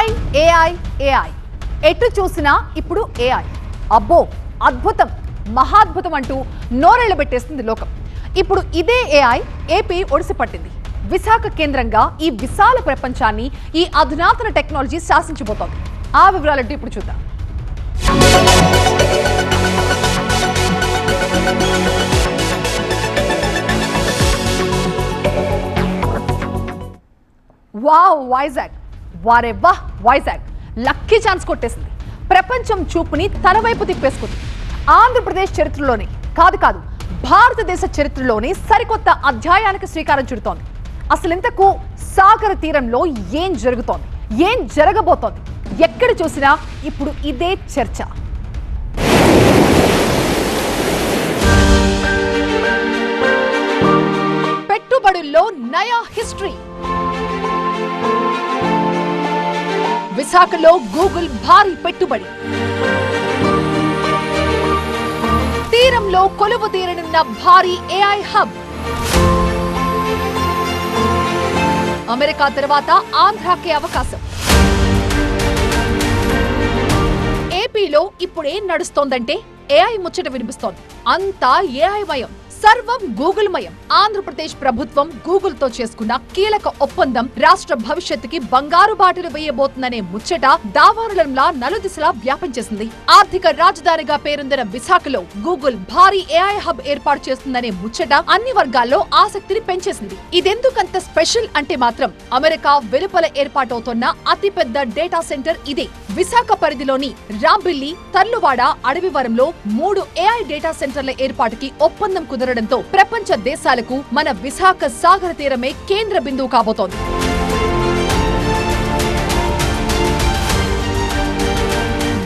AI AI AI ఎటు చూసినా ఇప్పుడు ఏఐ. అబ్బో అద్భుతం మహాద్భుతం అంటూ నోరెళ్లు పెట్టేస్తుంది లోకం. ఇప్పుడు ఇదే ఏఐ ఏపీ ఒడిసి పట్టింది. విశాఖ కేంద్రంగా ఈ విశాల ప్రపంచాన్ని ఈ అధునాతన టెక్నాలజీ శాసించబోతోంది. ఆ వివరాలంటే ఇప్పుడు చూద్దాం. వావ్ వైజాగ్, వారెవ్వా వైజాగ్ లక్కీ ఛాన్స్ కొట్టేసింది. ప్రపంచం చూపుని తన వైపు తిప్పేసుకుంది. ఆంధ్రప్రదేశ్ చరిత్రలోనే కాదు భారతదేశ చరిత్రలోనే సరికొత్త అధ్యాయానికి శ్రీకారం చుడుతోంది. అసలింతకు సాగర తీరంలో ఏం జరుగుతోంది, ఏం జరగబోతోంది, ఎక్కడ చూసినా ఇప్పుడు ఇదే చర్చ. పెట్టుబడుల్లో నయా హిస్టరీ. విశాఖలో గూగుల్ భారీ పెట్టుబడి. తీరంలో కొలువు తీరనున్న భారీ ఏఐ హబ్. అమెరికా తర్వాత ఆంధ్రాకి అవకాశం. ఏపీలో ఇప్పుడేం నడుస్తోందంటే ఏఐ ముచ్చట వినిపిస్తోంది. అంతా ఏఐ మయం, సర్వం గూగుల్ మయం. ఆంధ్రప్రదేశ్ ప్రభుత్వం గూగుల్ తో చేసుకున్న కీలక ఒప్పందం రాష్ట్ర భవిష్యత్తుకి బంగారు బాటలు వేయబోతుందనే ముచ్చట దావానలంలా నలుదిశలా వ్యాపించేసింది. ఆర్థిక రాజధానిగా పేరొందిన విశాఖలో గూగుల్ భారీ ఏఐ హబ్ ఏర్పాటు చేస్తుందనే ముచ్చట అన్ని వర్గాల్లో ఆసక్తిని పెంచేసింది. ఇదెందుకంత స్పెషల్ అంటే మాత్రం అమెరికా వెలుపల ఏర్పాటవుతున్న అతిపెద్ద డేటా సెంటర్ ఇదే. విశాఖ పరిధిలోని రాంబిల్లి, తర్లువాడ, అడవివరంలో 3 ఏఐ డేటా సెంటర్ల ఏర్పాటుకి ఒప్పందం కుదరడంతో ప్రపంచ దేశాలకు మన విశాఖ సాగర తీరమే కేంద్ర బిందువు కాబోతోంది.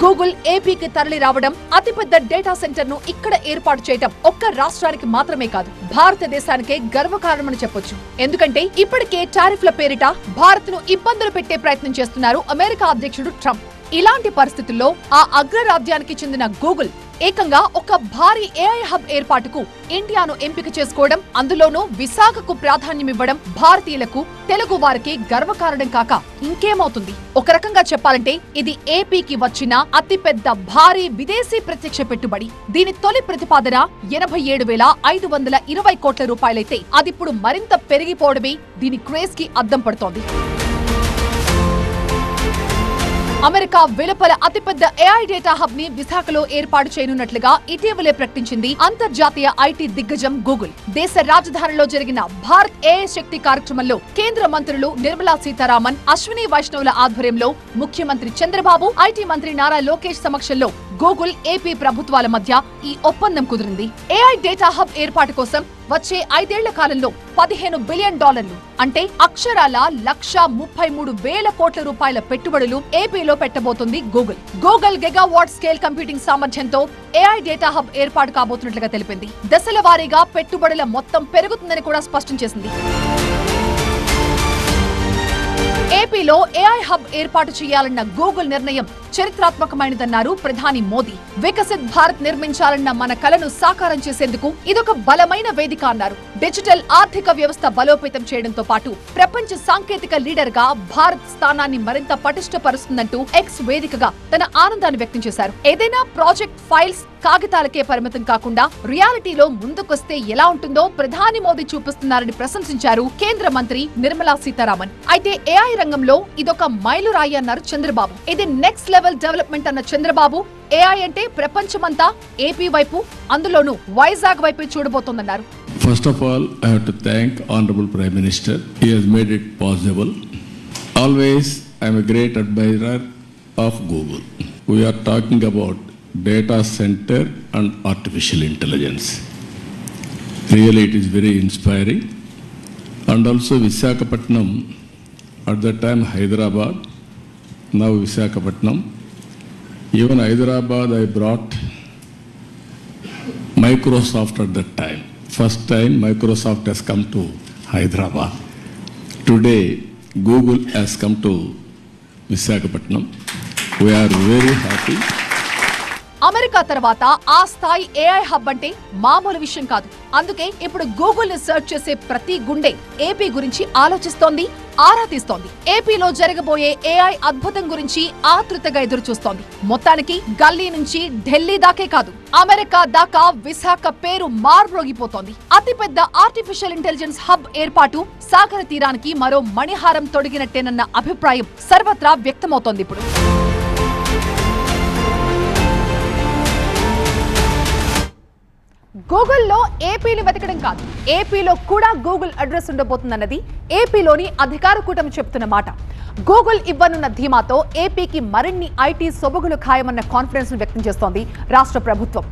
గూగుల్ ఏపీకి తరలి రావడం, అతిపెద్ద డేటా సెంటర్ ను ఇక్కడ ఏర్పాటు చేయడం ఒక్క రాష్ట్రానికి మాత్రమే కాదు, భారతదేశానికే గర్వకారణమని చెప్పొచ్చు. ఎందుకంటే ఇప్పటికే టారిఫ్ల పేరిట భారత్ ను ఇబ్బందులు పెట్టే ప్రయత్నం చేస్తున్నారు అమెరికా అధ్యక్షుడు ట్రంప్. ఇలాంటి పరిస్థితుల్లో ఆ అగ్రరాజ్యానికి చెందిన గూగుల్ ఏకంగా ఒక భారీ ఏఐ హబ్ ఏర్పాటుకు ఇండియాను ఎంపిక చేసుకోవడం, అందులోనూ విశాఖకు ప్రాధాన్యమివ్వడం భారతీయులకు, తెలుగు వారికి గర్వకారణం కాక ఇంకేమవుతుంది. ఒక రకంగా చెప్పాలంటే ఇది ఏపీకి వచ్చిన అతిపెద్ద భారీ విదేశీ ప్రత్యక్ష పెట్టుబడి. దీని తొలి ప్రతిపాదన 87,520 కోట్ల రూపాయలైతే అదిప్పుడు మరింత పెరిగిపోవడమే దీని క్రేజ్ కి అద్దం పడుతోంది. అమెరికా వెలుపల అతిపెద్ద ఏఐ డేటా హబ్ ని విశాఖలో ఏర్పాటు చేయనున్నట్లుగా ఇటీవలే ప్రకటించింది అంతర్జాతీయ ఐటీ దిగ్గజం గూగుల్. దేశ రాజధానిలో జరిగిన భారత్ ఏఐ శక్తి కార్యక్రమంలో కేంద్ర మంత్రులు నిర్మలా సీతారామన్, అశ్విని వైష్ణవుల ఆధ్వర్యంలో ముఖ్యమంత్రి చంద్రబాబు, ఐటీ మంత్రి నారా లోకేష్ సమక్షంలో గూగుల్, ఏపీ ప్రభుత్వాల మధ్య ఈ ఒప్పందం కుదిరింది. ఏఐ డేటా హబ్ ఏర్పాటు కోసం వచ్చే 5 ఏళ్ల కాలంలో $15 బిలియన్ అంటే అక్షరాల 1,33,000 కోట్ల రూపాయల పెట్టుబడులు ఏపీలో పెట్టబోతుంది Google. Google gigawatt scale computing సామర్థ్యంతో ఏఐ డేటా హబ్ ఏర్పాటు కాబోతున్నట్లుగా తెలిపింది. దశల వారీగా పెట్టుబడుల మొత్తం పెరుగుతుందని కూడా స్పష్టం చేసింది. ఏపీలో ఏఐ హబ్ ఏర్పాటు చేయాలన్న గూగుల్ నిర్ణయం చరిత్రాత్మకమైనదన్నారు ప్రధాని మోదీ. వికసిత్ భారత్ నిర్మించాలన్న మన కలను సాకారం చేసేందుకు ఇదొక బలమైన వేదిక అన్నారు. డిజిటల్ ఆర్థిక వ్యవస్థ బలోపేతం చేయడంతో పాటు ప్రపంచ సాంకేతిక లీడర్ గా భారత్ స్థానాన్ని మరింత పటిష్టపరుస్తుందంటూ ఎక్స్ వేదికగా తన ఆనందాన్ని వ్యక్తం చేశారు. ఏదైనా ప్రాజెక్ట్ ఫైల్స్, కాగితాలకే పరిమితం కాకుండా రియాలిటీలో ముందుకొస్తే ఎలా ఉంటుందో ప్రధాని మోదీ చూపిస్తున్నారని ప్రశంసించారు కేంద్ర మంత్రి నిర్మలా సీతారామన్. అయితే ఏఐ రంగంలో ఇదొక మైలురాయి అన్నారు చంద్రబాబు. ఇది నెక్స్ట్ లెవెల్ డెవలప్మెంట్ అన్న చంద్రబాబు ఏఐ అంటే ప్రపంచమంతా ఏపీ వైపు, అందులోనూ వైజాగ్ వైపు చూడబోతోందన్నారు. First of all, I have to thank Honorable Prime Minister. He has made it possible. Always, I am a great admirer of Google. We are talking about data center and artificial intelligence. Really, it is very inspiring. And also Visakhapatnam, at that time Hyderabad, now Visakhapatnam. Even Hyderabad, I brought Microsoft at that time. First time Microsoft has come to Hyderabad. Today, Google has come to Visakhapatnam. We are very happy. America తర్వాత ఆ స్థాయి AI hub అంటే మామూలు విషయం కాదు. అందుకే ఇప్పుడు Google ని సెర్చ్ చేసే ప్రతి గుండె ఏపీ గురించి ఆలోచిస్తోంది, ఆరా తీస్తోంది. ఏపీలో జరగబోయే ఏఐ అద్భుతం గురించి ఆతృతగా ఎదురు చూస్తోంది. మొత్తానికి గల్లీ నుంచి ఢిల్లీ దాకే కాదు, అమెరికా దాకా విశాఖ పేరు మార్మోగిపోతోంది. అతిపెద్ద ఆర్టిఫిషియల్ ఇంటెలిజెన్స్ హబ్ ఏర్పాటు సాగర తీరానికి మరో మణిహారం తొడిగినట్టేనన్న అభిప్రాయం సర్వత్రా వ్యక్తమవుతోంది. ఇప్పుడు గూగుల్లో ఏపీని వెతకడం కాదు, ఏపీలో కూడా గూగుల్ అడ్రస్ ఉండబోతుందన్నది ఏపీలోని అధికార కూటమి చెప్తున్న మాట. గూగుల్ ఇవ్వనున్న ధీమాతో ఏపీకి మరిన్ని ఐటీ సొబగులు ఖాయమన్న కాన్ఫిడెన్స్ ను వ్యక్తం చేస్తోంది రాష్ట్ర ప్రభుత్వం.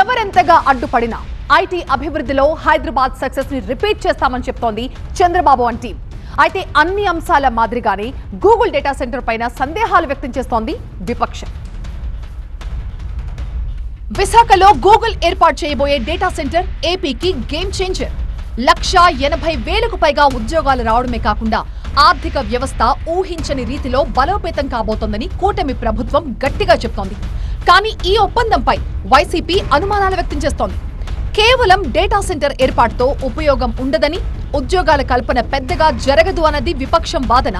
ఎవరెంతగా అడ్డుపడినా ఐటీ అభివృద్ధిలో హైదరాబాద్ సక్సెస్ ని రిపీట్ చేస్తామని చెప్తోంది చంద్రబాబు అండ్ టీం. అయితే అన్ని అంశాల మాదిరిగానే గూగుల్ డేటా సెంటర్ పైన సందేహాలు వ్యక్తం చేస్తోంది విపక్షం. విశాఖలో గూగుల్ ఏర్పాటు చేయబోయే డేటా సెంటర్ ఏపీకి గేమ్ చేంజర్. 1,80,000కు పైగా ఉద్యోగాలు రావడమే కాకుండా ఆర్థిక వ్యవస్థ ఊహించని రీతిలో బలోపేతం కాబోతోందని కూటమి ప్రభుత్వం గట్టిగా చెప్తోంది. కానీ ఈ ఒప్పందంపై వైసీపీ అనుమానాలు వ్యక్తం చేస్తోంది. కేవలం డేటా సెంటర్ ఏర్పాటుతో ఉపయోగం ఉండదని, ఉద్యోగాల కల్పన పెద్దగా జరగదు అన్నది విపక్షం వాదన.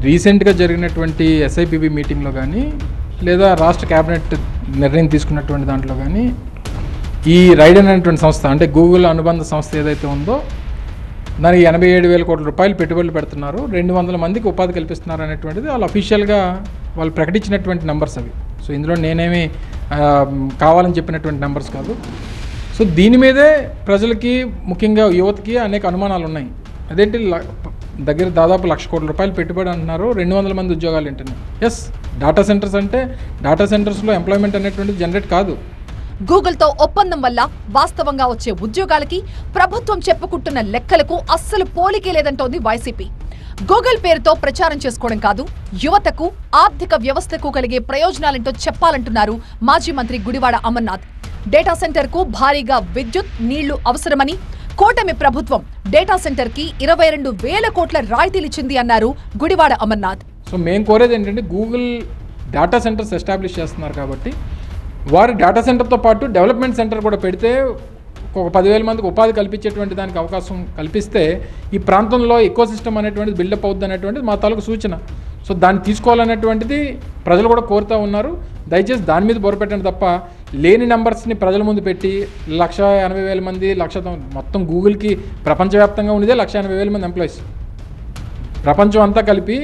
రీసెంట్గా జరిగినటువంటి ఎస్ఐపిబి మీటింగ్లో కానీ లేదా రాష్ట్ర కేబినెట్ నిర్ణయం తీసుకున్నటువంటి దాంట్లో కానీ ఈ రైడ్ అనేటువంటి సంస్థ అంటే గూగుల్ అనుబంధ సంస్థ ఏదైతే ఉందో దానికి 87,000 కోట్ల రూపాయలు పెట్టుబడులు పెడుతున్నారు, 200 మందికి ఉపాధి కల్పిస్తున్నారు అనేటువంటిది వాళ్ళు అఫీషియల్గా వాళ్ళు ప్రకటించినటువంటి నెంబర్స్ అవి. సో ఇందులో నేనేమి కావాలని చెప్పినటువంటి నెంబర్స్ కాదు. సో దీని మీదే ప్రజలకి ముఖ్యంగా యువతకి అనేక అనుమానాలు ఉన్నాయి. అదేంటి దగ్గర దాదాపు 1,00,000 కోట్ల రూపాయలు పెట్టుబడి అంటున్నారు, 200 మంది ఉద్యోగాలు ఏంటనే. ఎస్, డేటా సెంటర్స్ అంటే డేటా సెంటర్స్లో ఎంప్లాయ్మెంట్ అనేటువంటిది జనరేట్ కాదు. గూగుల్తో ఒప్పందం వల్ల వాస్తవంగా వచ్చే ఉద్యోగాలకి ప్రభుత్వం చెప్పుకుంటున్న లెక్కలకు అస్సలు పోలికే లేదంటోంది వైసీపీ. గూగుల్ పేరుతో ప్రచారం చేసుకోవడం కాదు, యువతకు ఆర్థిక వ్యవస్థకు కలిగే ప్రయోజనాలేంటో చెప్పాలంటున్నారు మాజీ మంత్రి గుడివాడ అమర్నాథ్. డేటా సెంటర్ కు భారీగా విద్యుత్, నీళ్లు అవసరమని కూటమి ప్రభుత్వం డేటా సెంటర్ కి 22,000 కోట్ల రాయితీలిచ్చింది అన్నారు గుడివాడ అమర్నాథ్. సో మేము కోరేది ఏంటంటే గూగుల్ డేటా సెంటర్స్ ఎస్టాబ్లిష్ చేస్తున్నారు కాబట్టి వారి డేటా సెంటర్తో పాటు డెవలప్మెంట్ సెంటర్ కూడా పెడితే ఒక 10,000 మందికి ఉపాధి కల్పించేటువంటి దానికి అవకాశం కల్పిస్తే ఈ ప్రాంతంలో ఎకో సిస్టమ్ అనేటువంటిది బిల్డప్ అవుద్ది అనేటువంటిది మా తాలూకు సూచన. సో దాన్ని తీసుకోవాలనేటువంటిది ప్రజలు కూడా కోరుతూ ఉన్నారు. దయచేసి దాని మీద బొరపెట్టండి తప్ప లేని నెంబర్స్ని ప్రజల ముందు పెట్టి 1,80,000 మంది మొత్తం గూగుల్కి ప్రపంచవ్యాప్తంగా ఉండేదే 1,80,000 మంది ఎంప్లాయీస్. ప్రపంచం అంతా కలిపి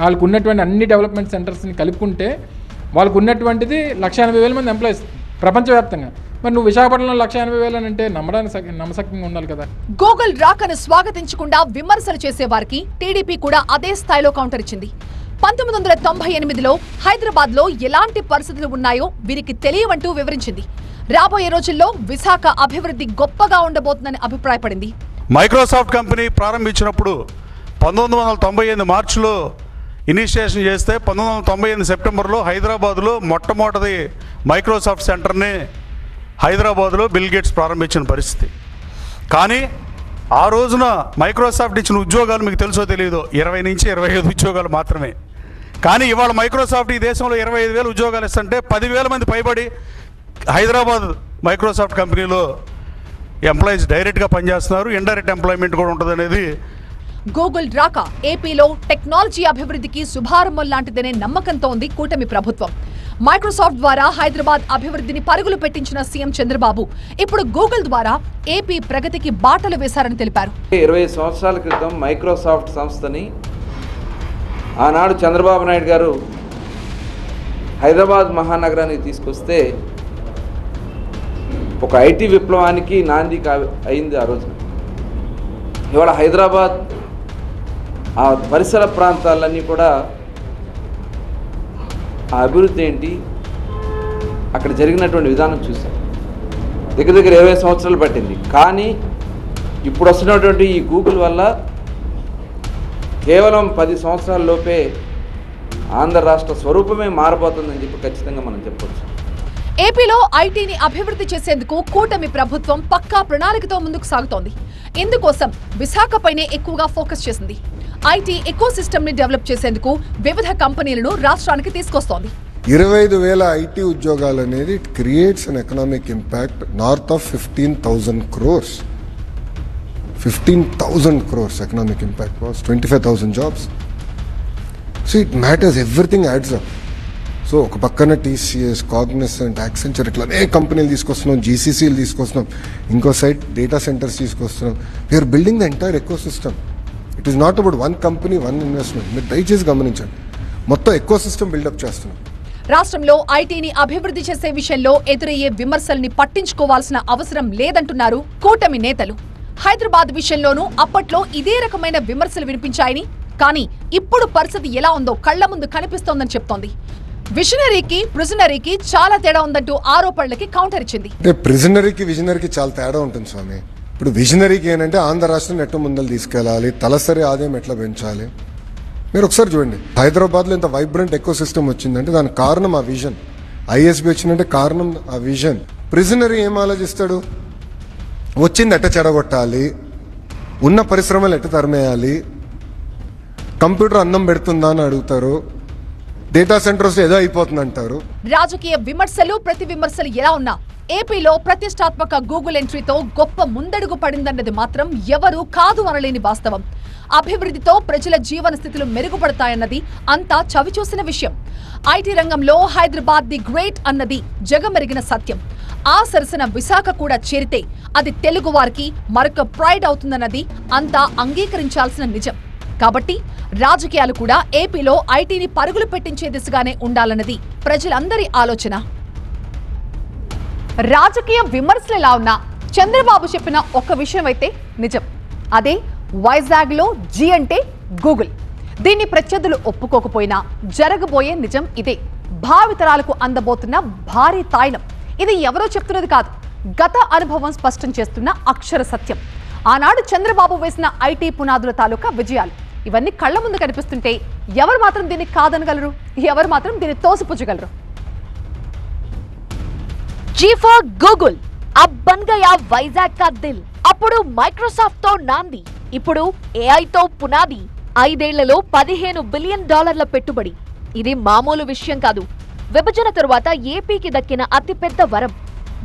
వాళ్ళకు ఉన్నటువంటి అన్ని డెవలప్మెంట్ సెంటర్స్ని కలుపుకుంటే వాళ్ళకు ఉన్నటువంటిది 1,80,000 మంది ఎంప్లాయీస్ ప్రపంచవ్యాప్తంగా. మరి నువ్వు విశాఖపట్నంలో 1,80,000 అంటే నమ్మడానికి నమ్మశక్యంగా ఉండాలి కదా. గూగుల్ రాకను స్వాగతించకుండా విమర్శలు చేసేవారికి టీడీపీ కూడా అదే స్థాయిలో కౌంటర్ ఇచ్చింది. 1998లో హైదరాబాద్ లో ఎలాంటి పరిస్థితులు ఉన్నాయో వీరికి తెలియవంటూ వివరించింది. రాబోయే రోజుల్లో విశాఖ అభివృద్ధి గొప్పగా ఉండబోతుందని అభిప్రాయపడింది. మైక్రోసాఫ్ట్ కంపెనీ ప్రారంభించినప్పుడు 1998 మార్చిలో ఇనిషియేషన్ చేస్తే 1998 సెప్టెంబర్లో హైదరాబాద్లో మొట్టమొదటి మైక్రోసాఫ్ట్ సెంటర్ని హైదరాబాద్లో బిల్ గేట్స్ ప్రారంభించిన పరిస్థితి. కానీ ఆ రోజున మైక్రోసాఫ్ట్ ఇచ్చిన ఉద్యోగాలు మీకు తెలుసో తెలియదో 20 నుంచి 25 ఉద్యోగాలు మాత్రమే. కానీ ఇవాళ మైక్రోసాఫ్ట్ ఈ దేశంలో 25,000 ఉద్యోగాలు ఇస్తుంటే 10,000 మంది పైబడి హైదరాబాద్ మైక్రోసాఫ్ట్ కంపెనీలో ఎంప్లాయీస్ డైరెక్ట్గా పనిచేస్తున్నారు, ఇండైరెక్ట్ ఎంప్లాయ్మెంట్ కూడా ఉంటుంది అనేది. గూగుల్ రాక ఏపీలో టెక్నాలజీ అభివృద్ధికి శుభారంభం లాంటిదనే నమ్మకంతో ఉంది కూటమి ప్రభుత్వం. మైక్రోసాఫ్ట్ ద్వారా హైదరాబాద్ అభివృద్ధిని పరుగులు పెట్టించిన సీఎం చంద్రబాబు ఇప్పుడు గూగుల్ ద్వారా ఏపీ ప్రగతికి బాటలు వేశారని తెలిపారు. 20 సంవత్సరాల క్రితం మైక్రోసాఫ్ట్ సంస్థని ఆనాడు చంద్రబాబు నాయుడు గారు హైదరాబాద్ మహానగరానికి తీసుకొస్తే ఒక ఐటీ విప్లవానికి నాంది అయింది ఆ రోజు. ఇవాళ హైదరాబాద్ ఆ పరిసర ప్రాంతాలన్నీ కూడా ఆ అభివృద్ధి ఏంటి, అక్కడ జరిగినటువంటి విధానం చూసాం. దగ్గర 20 సంవత్సరాలు పట్టింది. కానీ ఇప్పుడు వస్తున్నటువంటి ఈ గూగుల్ వల్ల కేవలం 10 సంవత్సరాల లోపే ఆంధ్ర రాష్ట్ర స్వరూపమే మారబోతుందని చెప్పి ఖచ్చితంగా మనం చెప్పవచ్చు. ఏపీలో ఐటీని అభివృద్ధి చేసేందుకు కూటమి ప్రభుత్వం పక్కా ప్రణాళికతో ముందుకు సాగుతోంది. ఇందుకోసం విశాఖపైనే ఎక్కువగా ఫోకస్ చేసింది. ఐటీ ఎకో సిస్టమ్ ని డెవలప్ చేసేందుకు వివిధ కంపెనీలను రాష్ట్రానికి తీసుకొస్తోంది. 25,000 ఐటీ ఉద్యోగాలు అనేది it creates an economic impact north of 15,000 crores. 15,000 crores economic impact was, 25,000 jobs. So it matters, everything adds up. So ఒక పక్కన టీసీఎస్, కాగ్నిసెంట్, యాక్సెంచర్ ఇట్లా అనేక కంపెనీలు తీసుకొస్తున్నాం, జీసీసీలు తీసుకొస్తున్నాం, ఇంకో సైడ్ డేటా సెంటర్స్ తీసుకొస్తున్నాం. We're building the entire ecosystem. It is not about one company, one investment. మీరు దయచేసి గమనించండి, మొత్తం ఎకో సిస్టమ్ బిల్డప్ చేస్తున్నాం. రాష్ట్రంలో ఐటీని అభివృద్ధి చేసే విషయంలో ఎదురయ్యే విమర్శల్ని పట్టించుకోవాల్సిన అవసరం లేదంటున్నారు కూటమి నేతలు. హైదరాబాద్ విషయంలోనూ అప్పట్లో ఇదే రకమైన విమర్శలు వినిపించాయని, కానీ ఇప్పుడు పరిస్థితి ఎలా ఉందో కళ్ల ముందు కనిపిస్తోందని చెప్తోంది. విజనరీకి ప్రిజనరీకి చాలా తేడా ఉందంటూ ఆరోపణలకి కౌంటర్ ఇచ్చింది. అంటే ప్రిజనరీకి విజనరీకి చాలా తేడా ఉంటుంది స్వామి. ఇప్పుడు విజనరీకి ఏంటంటే ఆంధ్ర రాష్ట్రం ఎట్లా ముందలు తీసుకెళ్లాలి, తలసరి ఆదాయం ఎట్లా పెంచాలి. మీరు ఒకసారి చూడండి, హైదరాబాద్లో ఇంత వైబ్రెంట్ ఎకో సిస్టమ్ వచ్చిందంటే దానికి కారణం ఆ విజన్. ఐఎస్బి వచ్చిందంటే కారణం ఆ విజన్. ప్రిజనరీ ఏం ఆలోచిస్తాడు, వచ్చింది ఎట్ట చెడగొట్టాలి, ఉన్న పరిశ్రమలు ఎట్ట తరిమేయాలి, కంప్యూటర్ అన్నం పెడుతుందా అని అడుగుతారు, డేటా సెంటర్స్ ఏదో అయిపోతుంది అంటారు. రాజకీయ విమర్శలు, ప్రతి విమర్శలు ఎలా ఉన్నా ఏపీలో ప్రతిష్టాత్మక గూగుల్ ఎంట్రీతో గొప్ప ముందడుగు పడిందన్నది మాత్రం ఎవరూ కాదు అనలేని వాస్తవం. అభివృద్ధితో ప్రజల జీవన స్థితులు మెరుగుపడతాయన్నది అంతా చవిచూసిన విషయం. ఐటీ రంగంలో హైదరాబాద్ ది గ్రేట్ అన్నది జగమెరిగిన సత్యం. ఆ సరసన విశాఖ కూడా చేరితే అది తెలుగు వారికి మరొక ప్రైడ్ అవుతుందన్నది అంతా అంగీకరించాల్సిన నిజం. కాబట్టి రాజకీయాలు కూడా ఏపీలో ఐటీని పరుగులు పెట్టించే దిశగానే ఉండాలన్నది ప్రజలందరి ఆలోచన. రాజకీయ విమర్శలు ఎలా ఉన్నా చంద్రబాబు చెప్పిన ఒక్క విషయం అయితే నిజం. అదే వైజాగ్ లో జీ అంటే గూగుల్. దీన్ని ప్రత్యర్థులు ఒప్పుకోకపోయినా జరగబోయే నిజం ఇదే. భావితరాలకు అందబోతున్న భారీ తాయిలం. ఇది ఎవరో చెప్తున్నది కాదు, గత అనుభవం స్పష్టం చేస్తున్న అక్షర సత్యం. ఆనాడు చంద్రబాబు వేసిన ఐటీ పునాదుల తాలూకా విజయాలు ఇవన్నీ కళ్ల ముందు కనిపిస్తుంటే ఎవరు మాత్రం దీన్ని కాదనగలరు, ఎవరు మాత్రం దీన్ని తోసిపుచ్చగలరు? చీఫ్ గూగుల్ అబ్ బన్ గయా వైజాగ్ కా దిల్. అప్పుడు మైక్రోసాఫ్ట్ తో నాంది, ఇప్పుడు ఏఐతో పునాది. 5 ఏళ్లలో $15 బిలియన్ పెట్టుబడి. ఇది మామూలు విషయం కాదు. విభజన తరువాత ఏపీకి దక్కిన అతిపెద్ద వరం.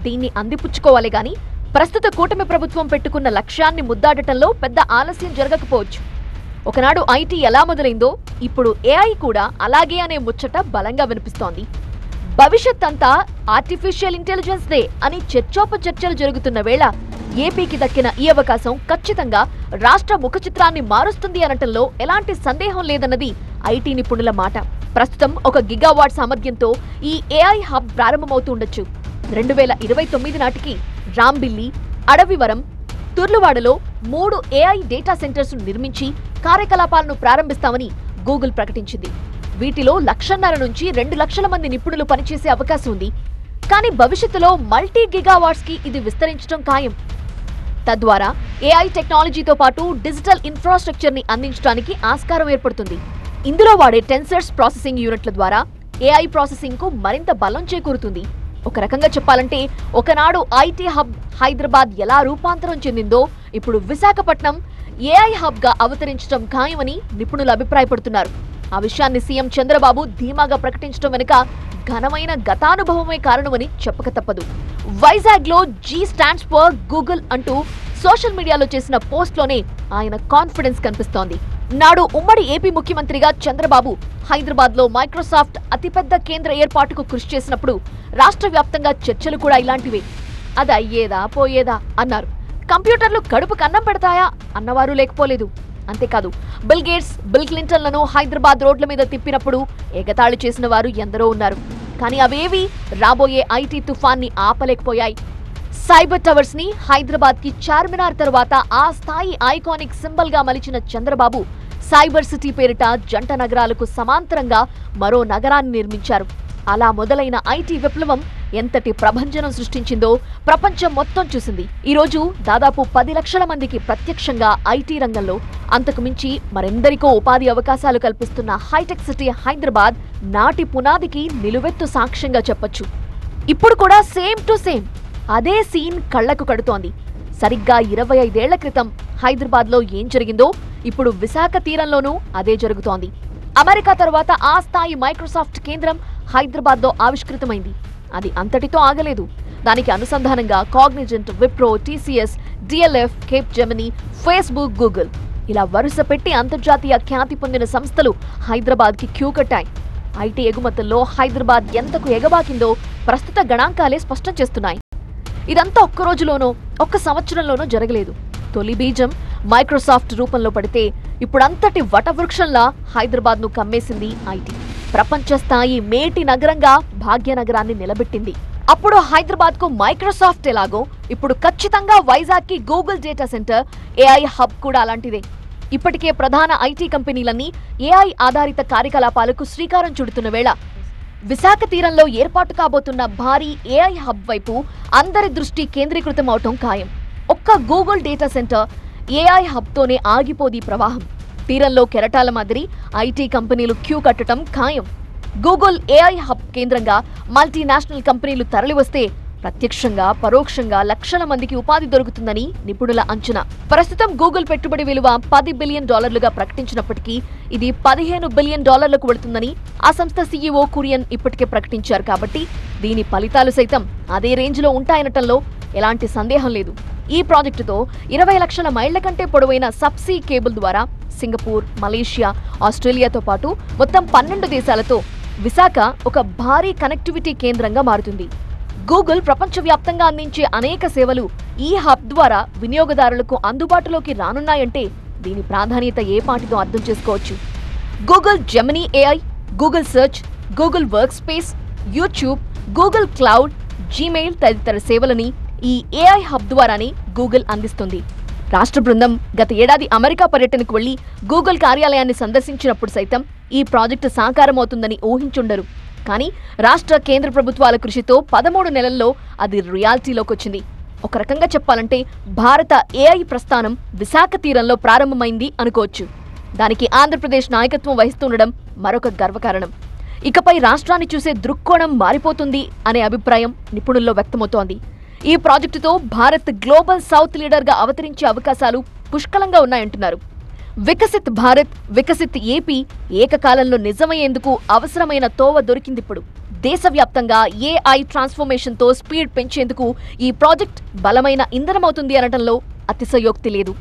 దీన్ని అందిపుచ్చుకోవాలి గాని ప్రస్తుత కూటమి ప్రభుత్వం పెట్టుకున్న లక్ష్యాన్ని ముద్దాడటంలో పెద్ద ఆలస్యం జరగకపోవచ్చు. ఒకనాడు ఐటీ ఎలా మొదలైందో ఇప్పుడు ఏఐ కూడా అలాగే అనే ముచ్చట బలంగా వినిపిస్తోంది. భవిష్యత్ అంతా ఆర్టిఫిషియల్ ఇంటెలిజెన్స్ డే అని చర్చోపచర్చలు జరుగుతున్న వేళ ఏపీకి దక్కిన ఈ అవకాశం ఖచ్చితంగా రాష్ట్ర ముఖ చిత్రాన్ని మారుస్తుంది అనటంలో ఎలాంటి సందేహం లేదన్నది ఐటీ నిపుణుల మాట. ప్రస్తుతం 1 గిగావాట్ సామర్థ్యంతో ఈ ఏఐ హబ్ ప్రారంభమవుతుండొచ్చు. 2029 నాటికి రాంబిల్లి, అడవివరం, తుర్లువాడలో 3 ఏఐ డేటా సెంటర్స్ నిర్మించి కార్యకలాపాలను ప్రారంభిస్తామని గూగుల్ ప్రకటించింది. వీటిలో 1,50,000 నుంచి 2 లక్షల మంది నిపుణులు పనిచేసే అవకాశం ఉంది. కానీ భవిష్యత్తులో మల్టీ గిగావాట్స్ కి ఇది విస్తరించడం ఖాయం. తద్వారా ఏఐ టెక్నాలజీతో పాటు డిజిటల్ ఇన్ఫ్రాస్ట్రక్చర్ ని అందించడానికి ఆస్కారం ఏర్పడుతుంది. ఇందులో వాడే టెన్సర్స్ ప్రాసెసింగ్ యూనిట్ల ద్వారా ఏఐ ప్రాసెసింగ్ కు మరింత బలం చేకూరుతుంది. ఒక రకంగా చెప్పాలంటే ఒకనాడు ఐటీ హబ్ హైదరాబాద్ ఎలా రూపాంతరం చెందిందో ఇప్పుడు విశాఖపట్నం ఏఐ హబ్ గా అవతరించడం ఖాయమని నిపుణులు అభిప్రాయపడుతున్నారు. ఆ విషయాన్ని సీఎం చంద్రబాబు ధీమాగా ప్రకటించడం వెనుక ఘనమైన గతానుభవమే కారణమని చెప్పక తప్పదు. వైజాగ్ లో జీ స్టాండ్స్ ఫర్ గూగుల్ అంటూ సోషల్ మీడియాలో చేసిన పోస్ట్ లోనే ఆయన కాన్ఫిడెన్స్ కనిపిస్తోంది. నాడు ఉమ్మడి ఏపీ ముఖ్యమంత్రిగా చంద్రబాబు హైదరాబాద్ లో మైక్రోసాఫ్ట్ అతిపెద్ద కేంద్ర ఏర్పాటుకు కృషి చేసినప్పుడు రాష్ట్ర వ్యాప్తంగా చర్చలు కూడా ఇలాంటివే. అది అయ్యేదా పోయేదా అన్నారు. కంప్యూటర్లు కడుపుకు అన్నం పెడతాయా అన్నవారు లేకపోలేదు. అంతేకాదు బిల్ గేట్స్, బిల్ క్లింటన్లను హైదరాబాద్ రోడ్ల మీద తిప్పినప్పుడు ఎగతాళి చేసిన వారు ఎందరో ఉన్నారు. కానీ అవేవి రాబోయే ఐటీ తుఫాన్ని ఆపలేకపోయాయి. సైబర్ టవర్స్ ని హైదరాబాద్ కి చార్మినార్ తర్వాత ఆ స్థాయి ఐకానిక్ సింబల్ గా మలిచిన చంద్రబాబు సైబర్ సిటీ పేరిట జంట నగరాలకు సమాంతరంగా మరో నగరాన్ని నిర్మించారు. అలా మొదలైన ఐటీ విప్లవం ఎంతటి ప్రభంజనం సృష్టించిందో ప్రపంచం మొత్తం చూసింది. ఈ రోజు దాదాపు 10 లక్షల మందికి ప్రత్యక్షంగా ఐటీ రంగంలో, అంతకు మించి మరెందరికో ఉపాధి అవకాశాలు కల్పిస్తున్న హైటెక్ సిటీ హైదరాబాద్ నాటి పునాదికి నిలువెత్తు సాక్ష్యంగా చెప్పొచ్చు. ఇప్పుడు కూడా సేమ్ టు సేమ్ అదే సీన్ కళ్లకు కడుతోంది. సరిగ్గా 25 ఏళ్ల క్రితం హైదరాబాద్ లో ఏం జరిగిందో ఇప్పుడు విశాఖ తీరంలోనూ అదే జరుగుతోంది. అమెరికా తర్వాత ఆ స్థాయి మైక్రోసాఫ్ట్ కేంద్రం హైదరాబాద్ లో ఆవిష్కృతమైంది. అది అంతటితో ఆగలేదు. దానికి అనుసంధానంగా Cognizant, Wipro, TCS, DLF, Capgemini, Facebook, Google ఇలా వరుస పెట్టి అంతర్జాతీయ ఖ్యాతి పొందిన సంస్థలు హైదరాబాద్కి క్యూ కట్టాయి. ఐటీ ఎగుమతుల్లో హైదరాబాద్ ఎంతకు ఎగబాకిందో ప్రస్తుత గణాంకాలే స్పష్టం చేస్తున్నాయి. ఇదంతా ఒక్క రోజులోనో ఒక్క సంవత్సరంలోనో జరగలేదు. తొలి బీజం మైక్రోసాఫ్ట్ రూపంలో పడితే ఇప్పుడంతటి వటవృక్షంలా హైదరాబాద్ను కమ్మేసింది ఐటీ. ప్రపంచ స్థాయి మేటి నగరంగా భాగ్యనగరాన్ని నిలబెట్టింది. అప్పుడు హైదరాబాద్కు మైక్రోసాఫ్ట్ ఎలాగో ఇప్పుడు ఖచ్చితంగా వైజాగ్కి Google data center, AI hub కూడా అలాంటిదే. ఇప్పటికే ప్రధాన ఐటీ కంపెనీలన్నీ ఏఐ ఆధారిత కార్యకలాపాలకు శ్రీకారం చుడుతున్న వేళ విశాఖ తీరంలో ఏర్పాటు కాబోతున్న భారీ ఏఐ హబ్ వైపు అందరి దృష్టి కేంద్రీకృతం అవటం ఖాయం. ఒక్క గూగుల్ డేటా సెంటర్, ఏఐ హబ్తోనే ఆగిపోది ప్రవాహం. తీరంలో కెరటాల మాదిరి ఐటీ కంపెనీలు క్యూ కట్టడం ఖాయం. గూగుల్ ఏఐ హబ్ కేంద్రంగా మల్టీనేషనల్ కంపెనీలు తరలివస్తే ప్రత్యక్షంగా పరోక్షంగా లక్షల మందికి ఉపాధి దొరుకుతుందని నిపుణుల అంచనా. ప్రస్తుతం గూగుల్ పెట్టుబడి విలువ $10 బిలియన్ ప్రకటించినప్పటికీ ఇది $15 బిలియన్ వెళుతుందని ఆ సంస్థ సీఈఓ కురియన్ ఇప్పటికే ప్రకటించారు. కాబట్టి దీని ఫలితాలు సైతం అదే రేంజ్లో ఉంటాయనటంలో ఎలాంటి సందేహం లేదు. ఈ ప్రాజెక్టుతో 20 లక్షల మైళ్ల కంటే పొడవైన సబ్సీ కేబుల్ ద్వారా సింగపూర్, మలేషియా, ఆస్ట్రేలియాతో పాటు మొత్తం 12 దేశాలతో విశాఖ ఒక భారీ కనెక్టివిటీ కేంద్రంగా మారుతుంది. గూగుల్ ప్రపంచవ్యాప్తంగా అందించే అనేక సేవలు ఈ హబ్ ద్వారా వినియోగదారులకు అందుబాటులోకి రానున్నాయంటే దీని ప్రాధాన్యత ఏ పాటితో అర్థం చేసుకోవచ్చు. Google Gemini AI, Google search, Google work space, YouTube, Google cloud, Gmail తదితర సేవలని ఈ ఏఐ హబ్ ద్వారానే గూగుల్ అందిస్తుంది. రాష్ట్ర బృందం గత ఏడాది అమెరికా పర్యటనకు వెళ్లి గూగుల్ కార్యాలయాన్ని సందర్శించినప్పుడు సైతం ఈ ప్రాజెక్టు సాకారమవుతుందని ఊహించుండరు. కానీ రాష్ట్ర కేంద్ర ప్రభుత్వాల కృషితో 13 నెలల్లో అది రియాలిటీలోకొచ్చింది. ఒక రకంగా చెప్పాలంటే భారత ఏఐ ప్రస్థానం విశాఖ తీరంలో ప్రారంభమైంది అనుకోవచ్చు. దానికి ఆంధ్రప్రదేశ్ నాయకత్వం వహిస్తుండడం మరొక గర్వకారణం. ఇకపై రాష్ట్రాన్ని చూసే దృక్కోణం మారిపోతుంది అనే అభిప్రాయం నిపుణుల్లో వ్యక్తమవుతోంది. ఈ ప్రాజెక్టుతో భారత్ గ్లోబల్ సౌత్ లీడర్గా అవతరించే అవకాశాలు పుష్కలంగా ఉన్నాయంటున్నారు. వికసిత్ భారత్, వికసిత్ ఏపీ ఏకకాలంలో నిజమయ్యేందుకు అవసరమైన తోవ దొరికిందిప్పుడు. దేశవ్యాప్తంగా ఏఐ ట్రాన్స్ఫర్మేషన్తో స్పీడ్ పెంచేందుకు ఈ ప్రాజెక్ట్ బలమైన ఇంధనమవుతుంది అనడంలో అతిశయోక్తి లేదు.